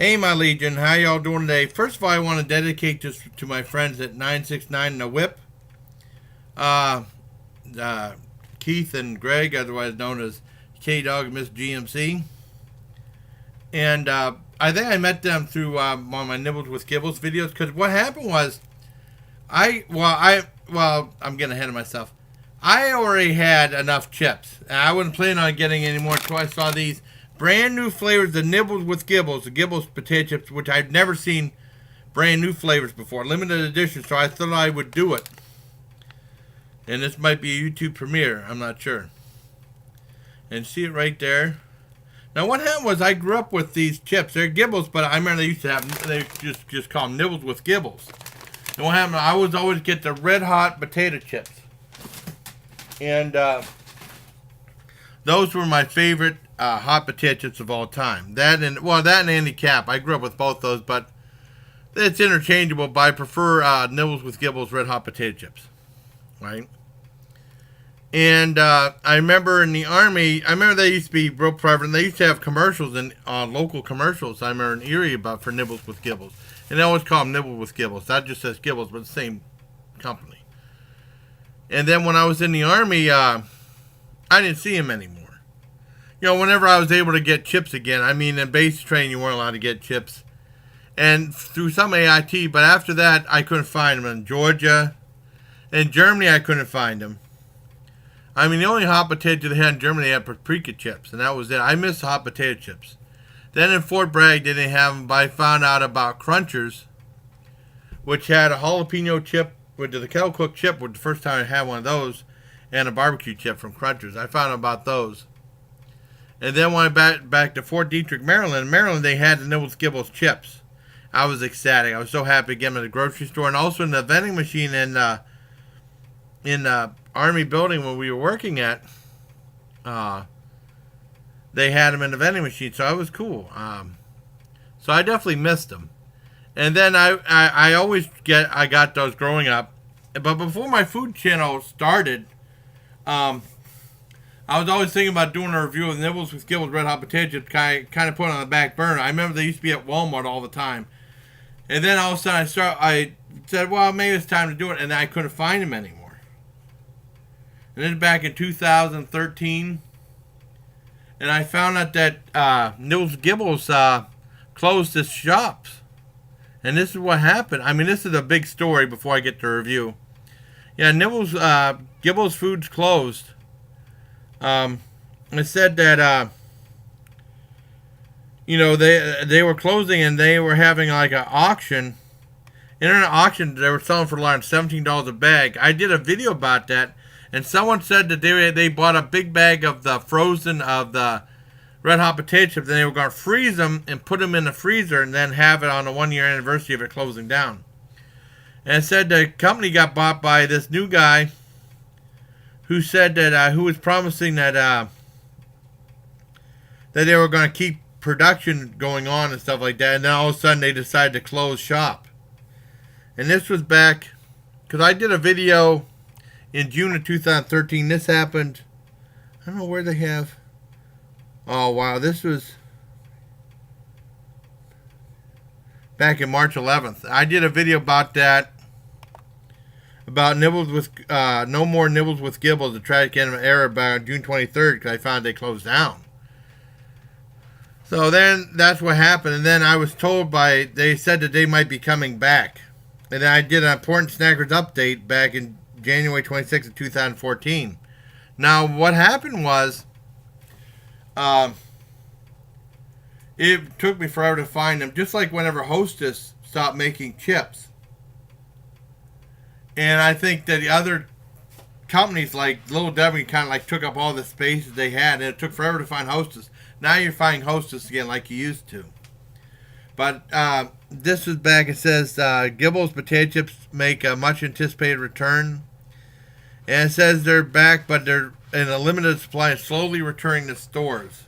Hey, my Legion, how y'all doing today? First of all, I want to dedicate this to my friends at 969 The Whip. Uh, uh, Keith and Greg, otherwise known as K-Dog and Miss GMC. And I think I met them through one of my Nibbles with Gibbles videos, because what happened was, I'm getting ahead of myself. I already had enough chips, and I wasn't planning on getting any more until I saw these brand new flavors of Nibbles with Gibbles, the Gibbles potato chips, which I'd never seen brand new flavors before, limited edition, so I thought I would do it. And this might be a YouTube premiere, I'm not sure. And see it right there. Now what happened was I grew up with these chips. They're Gibbles, but I remember they used to have, they just call them Nibbles with Gibbles. And what happened, I would always get the red hot potato chips. And those were my favorite hot potato chips of all time. That and Andy Cap. I grew up with both those, but it's interchangeable. But I prefer Nibbles with Gibbles red hot potato chips, right? And I remember in the Army, I remember they used to be real prevalent. They used to have commercials and local commercials. I remember in Erie about for Nibbles with Gibbles, and they always call them Nibbles with Gibbles. That just says Gibbles, but the same company. And then when I was in the Army, I didn't see him anymore. You know, whenever I was able to get chips again, I mean, in basic training, you weren't allowed to get chips. And through some AIT, but after that, I couldn't find them. In Georgia, in Germany, I couldn't find them. I mean, the only hot potato they had in Germany, they had paprika chips, and that was it. I missed hot potato chips. Then in Fort Bragg, they didn't have them, but I found out about Crunchers, which had a jalapeno chip, with the Kettle cooked chip, was the first time I had one of those, and a barbecue chip from Crunchers. I found out about those. And then when I back to Fort Detrick, Maryland. In Maryland, they had the Nibbles Gibbles chips. I was ecstatic. I was so happy to get them at the grocery store, and also in the vending machine in the Army building where we were working at. They had them in the vending machine, so it was cool. So I definitely missed them. And then I got those growing up. But before my food channel started, I was always thinking about doing a review of Nibbles with Gibbles red hot potato chips, kind of put on the back burner. I remember they used to be at Walmart all the time. And then all of a sudden I said, well, maybe it's time to do it, and then I couldn't find them anymore. And then back in 2013, and I found out that Nibbles Gibbles closed its shops. And this is what happened. I mean, this is a big story before I get to review. Yeah, Nibbles Gibbles Foods closed. It said that they were closing, and they were having like an auction, internet auction. They were selling for around $17 a bag. I did a video about that, and someone said that they bought a big bag of the frozen of the red hot potato chips, and they were going to freeze them and put them in the freezer, and then have it on the 1 year anniversary of it closing down. And it said the company got bought by this new guy who said that who was promising that they were going to keep production going on and stuff like that, and then all of a sudden they decided to close shop. And this was back, because I did a video in June of 2013. This happened, I don't know where they have. Oh wow, this was back in March 11th. I did a video about that, about Nibbles with no more Nibbles with Gibbles, the tragic end of era, about June 23rd, because I found they closed down. So then that's what happened, and then I was told they said that they might be coming back, and then I did an important snackers update back in January 26th of 2014. Now what happened was, it took me forever to find them, just like whenever Hostess stopped making chips. And I think that the other companies like Little Debbie kind of like took up all the spaces they had, and it took forever to find Hostess. Now you're finding Hostess again like you used to. But this is back, it says Gibble's potato chips make a much anticipated return. And it says they're back, but they're in a limited supply and slowly returning to stores.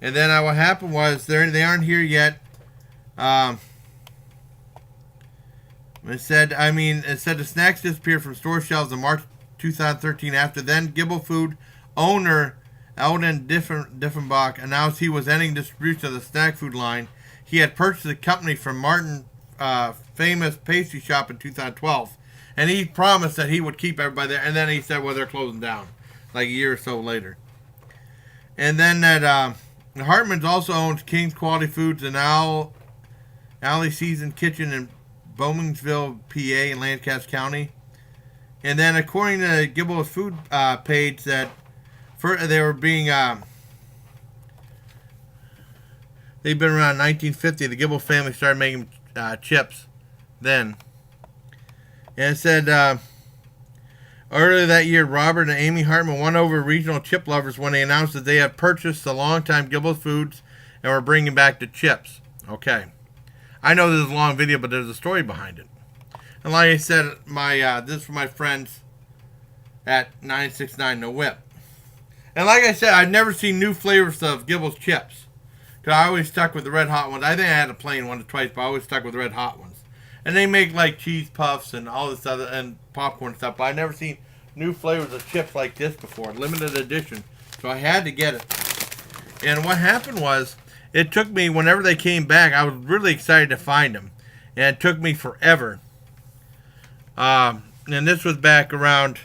And then what happened was they aren't here yet. It said the snacks disappeared from store shelves in March 2013. After then, Gibble Food owner Alden Diffenbach announced he was ending distribution of the snack food line he had purchased the company from Martin, famous pastry shop in 2012. And he promised that he would keep everybody there. And then he said, well, they're closing down like a year or so later. And then that Hartman's also owns King's Quality Foods and Alley Seasoned Kitchen in Bowmansville, PA in Lancaster County. And then according to Gibble's food page, that they were being they've been around 1950. The Gibble family started making chips then. And it said earlier that year, Robert and Amy Hartman won over regional chip lovers when they announced that they had purchased the longtime Gibble Foods and were bringing back the chips. Okay. I know this is a long video, but there's a story behind it. And like I said, this is for my friends at 969 The Whip. And like I said, I've never seen new flavors of Gibble's chips. Because I always stuck with the red hot ones. I think I had a plain one or twice, but I always stuck with the red hot ones. And they make like cheese puffs and all this other, and popcorn stuff. But I've never seen new flavors of chips like this before. Limited edition. So I had to get it. And what happened was, it took me, whenever they came back, I was really excited to find them. And it took me forever. And this was back around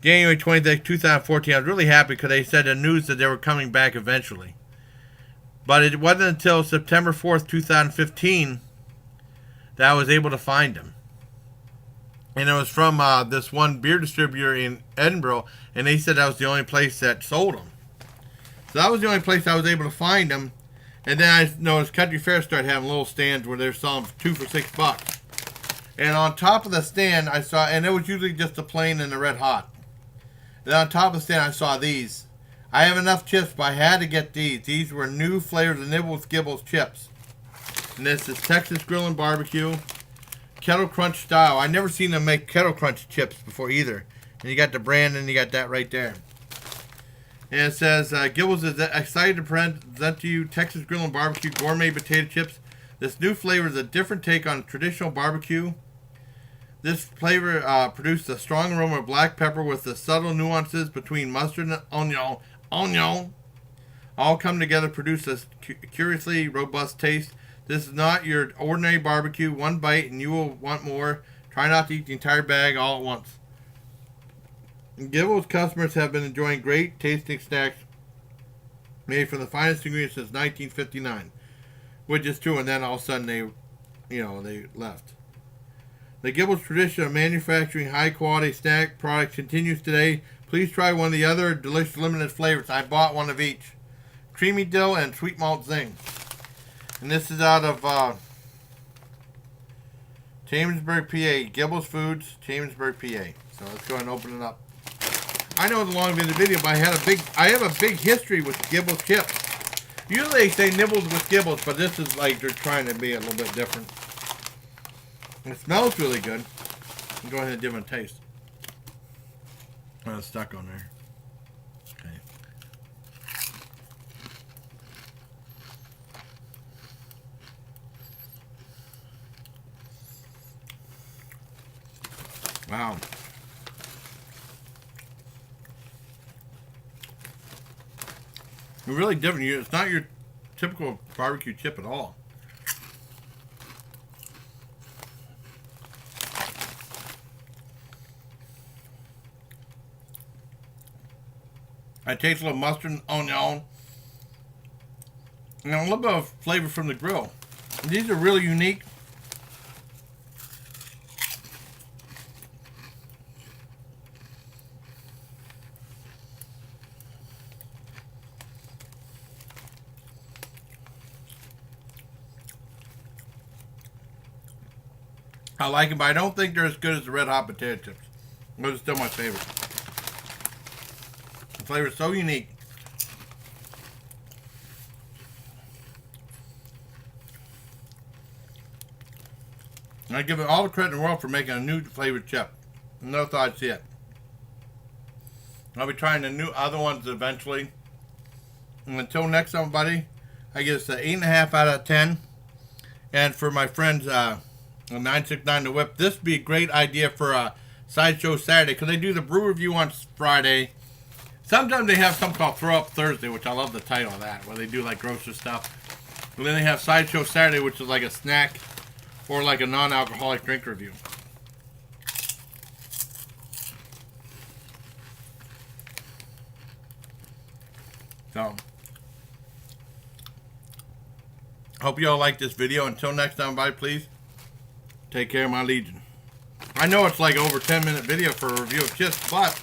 January 20th, 2014. I was really happy because they said the news that they were coming back eventually. But it wasn't until September 4th, 2015 that I was able to find them. And it was from this one beer distributor in Edinburgh, and they said that was the only place that sold them. So that was the only place I was able to find them. And then I noticed Country Fair started having little stands where they're selling 2 for $6. And on top of the stand, I saw, and it was usually just the plain and the red hot. And on top of the stand, I saw these. I have enough chips, but I had to get these. These were new flavors of Nibbles Gibble's chips. And this is Texas Grillin Barbecue, Kettle Crunch style. I never seen them make Kettle Crunch chips before either. And you got the brand, and you got that right there. And it says, Gibble's is excited to present to you Texas Grillin Barbecue Gourmet Potato Chips. This new flavor is a different take on traditional barbecue. This flavor produced a strong aroma of black pepper with the subtle nuances between mustard and onion. All come together to produce a curiously robust taste. This is not your ordinary barbecue. One bite and you will want more. Try not to eat the entire bag all at once. Gibble's customers have been enjoying great tasting snacks made from the finest ingredients since 1959, which is true. And then all of a sudden they left. The Gibble's tradition of manufacturing high-quality snack products continues today. Please try one of the other delicious limited flavors. I bought one of each. Creamy dill and sweet malt zing. And this is out of Chambersburg, PA. Gibble's Foods, Chambersburg, PA. So let's go ahead and open it up. I know it's a long video, but I have a big history with Gibble's chips. Usually they say nibbles with Gibble's, but this is like they're trying to be a little bit different. It smells really good. Go ahead and give it a taste. Oh, it's stuck on there. Okay. Wow. It's really different. It's not your typical barbecue chip at all. I taste a little mustard and onion. And a little bit of flavor from the grill. These are really unique. I like them, but I don't think they're as good as the red hot potato chips. But it's still my favorite. The flavor is so unique. And I give it all the credit in the world for making a new flavored chip. No thought I'd see it. I'll be trying the new other ones eventually. And until next time, buddy, I give this an 8.5 out of 10. And for my friends, 969 The Whip, this would be a great idea for a Sideshow Saturday, because they do the brew review on Friday. Sometimes they have something called Throw Up Thursday, which I love the title of that, where they do like grocery stuff. And then they have Sideshow Saturday, which is like a snack or like a non-alcoholic drink review. So, hope you all like this video. Until next time, bye, please. Take care, my legion. I know it's like over 10-minute video for a review of chips, but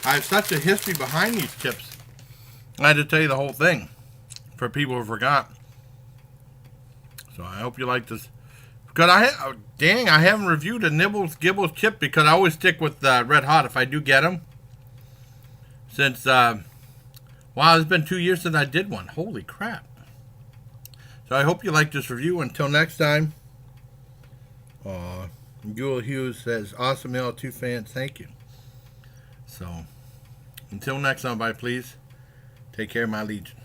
I have such a history behind these chips. I had to tell you the whole thing for people who forgot. So I hope you like this. Because I haven't reviewed a Gibble chip because I always stick with Red Hot if I do get them. Since, wow, it's been 2 years since I did one. Holy crap. So I hope you like this review. Until next time. Jewel Hughes says, awesome L2 fans. Thank you. So, until next time, bye, please. Take care, my legion.